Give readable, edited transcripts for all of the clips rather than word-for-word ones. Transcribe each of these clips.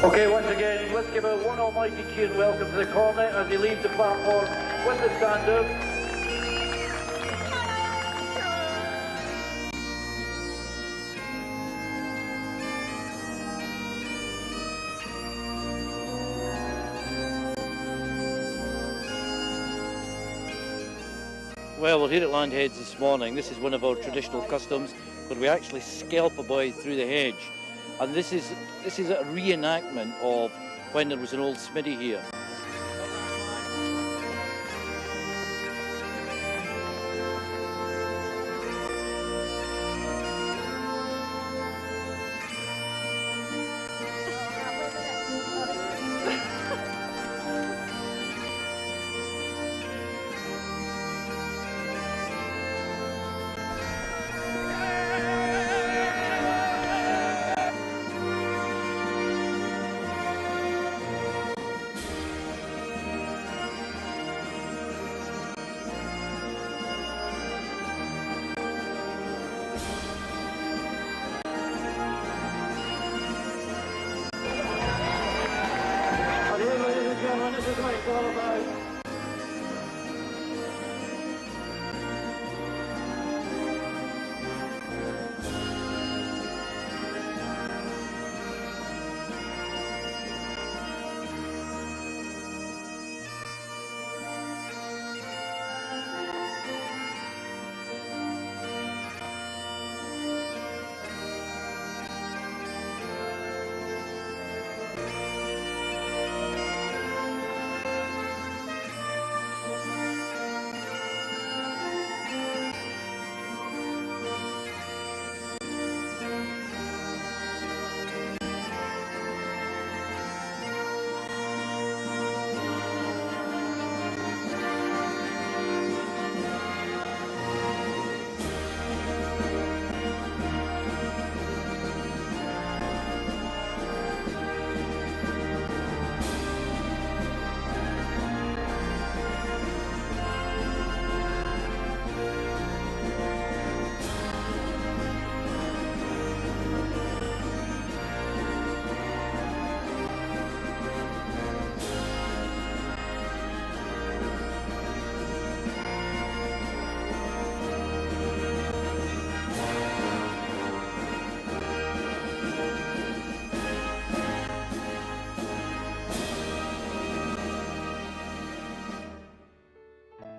Okay, once again, let's give a one almighty cheer and welcome to the cornet as they leave the platform with the stand-up. Well, we're here at Landheads this morning. This is one of our traditional customs where we actually scalp a boy through the hedge. And this is a reenactment of when there was an old smithy here. This is what it's all about.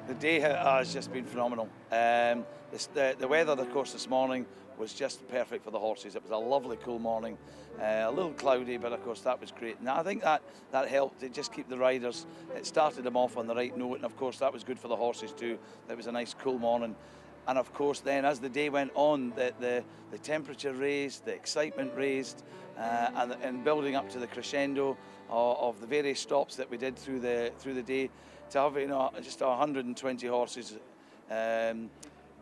The day has just been phenomenal. The weather, of course, this morning was just perfect for the horses. It was a lovely, cool morning, a little cloudy, but of course that was great. And I think that helped to just keep the riders. It started them off on the right note, and of course that was good for the horses too. It was a nice, cool morning. And of course then, as the day went on, the temperature raised, the excitement raised, and building up to the crescendo of the various stops that we did through the day. To have just 120 horses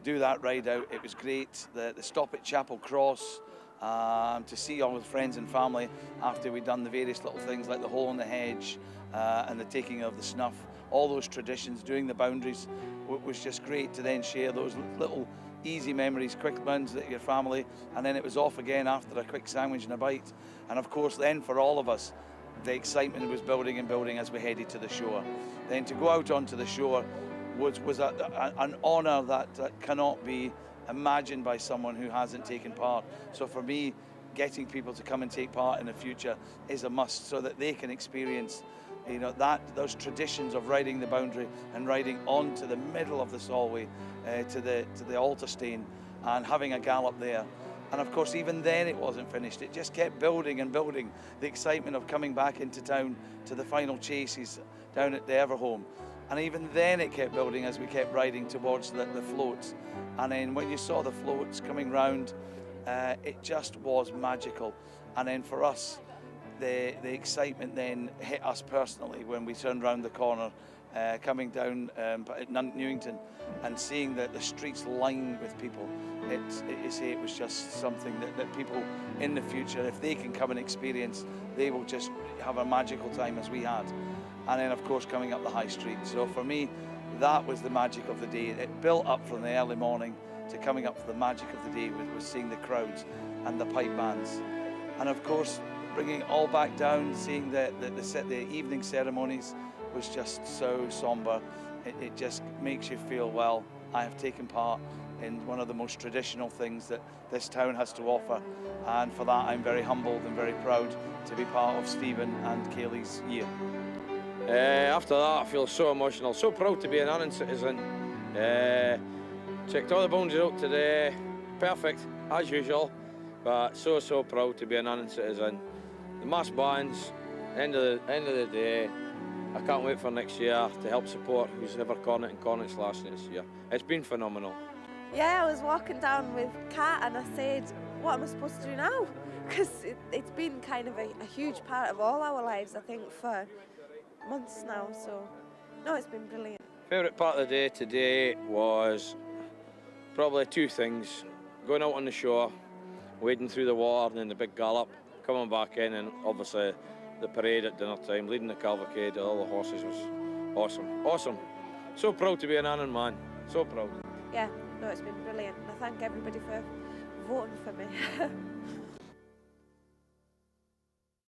do that ride out, it was great. The stop at Chapel Cross, to see all the friends and family after we'd done the various little things like the hole in the hedge and the taking of the snuff, all those traditions, doing the boundaries, was just great to then share those little easy memories, quick ones with your family, and then it was off again after a quick sandwich and a bite. And of course then for all of us, the excitement was building and building as we headed to the shore. Then to go out onto the shore was an honour that cannot be imagined by someone who hasn't taken part. So for me, getting people to come and take part in the future is a must, so that they can experience those traditions of riding the boundary and riding onto the middle of the Solway to the altar stane and having a gallop there. And of course, even then it wasn't finished. It just kept building and building. The excitement of coming back into town to the final chases down at the Everhome. And even then it kept building as we kept riding towards the floats. And then when you saw the floats coming round, it just was magical. And then for us, the excitement then hit us personally when we turned round the corner, coming down at Newington and seeing the streets lined with people. It was just something that people in the future, if they can come and experience, they will just have a magical time as we had. And then of course coming up the high street. So for me, that was the magic of the day. It built up from the early morning to coming up to the magic of the day with seeing the crowds and the pipe bands. And of course, bringing it all back down, seeing the evening ceremonies was just so sombre. It just makes you feel, well, I have taken part in one of the most traditional things that this town has to offer, and for that I'm very humbled and very proud to be part of Stephen and Kaylee's year. After that, I feel so emotional, so proud to be an Annan citizen. Checked all the boundaries out today, perfect as usual, but so proud to be an Annan citizen. The mass bands, end of the day, I can't wait for next year to help support who's ever Cornet and Cornet's last this year. It's been phenomenal. Yeah, I was walking down with Kat and I said, what am I supposed to do now? Because it's been kind of a huge part of all our lives, I think, for months now, so no, it's been brilliant. Favourite part of the day today was probably two things. Going out on the shore, wading through the water and then the big gallop, coming back in, and obviously the parade at dinner time, leading the cavalcade, all the horses was awesome. So proud to be an Annan man, so proud. Yeah, no, it's been brilliant. And I thank everybody for voting for me.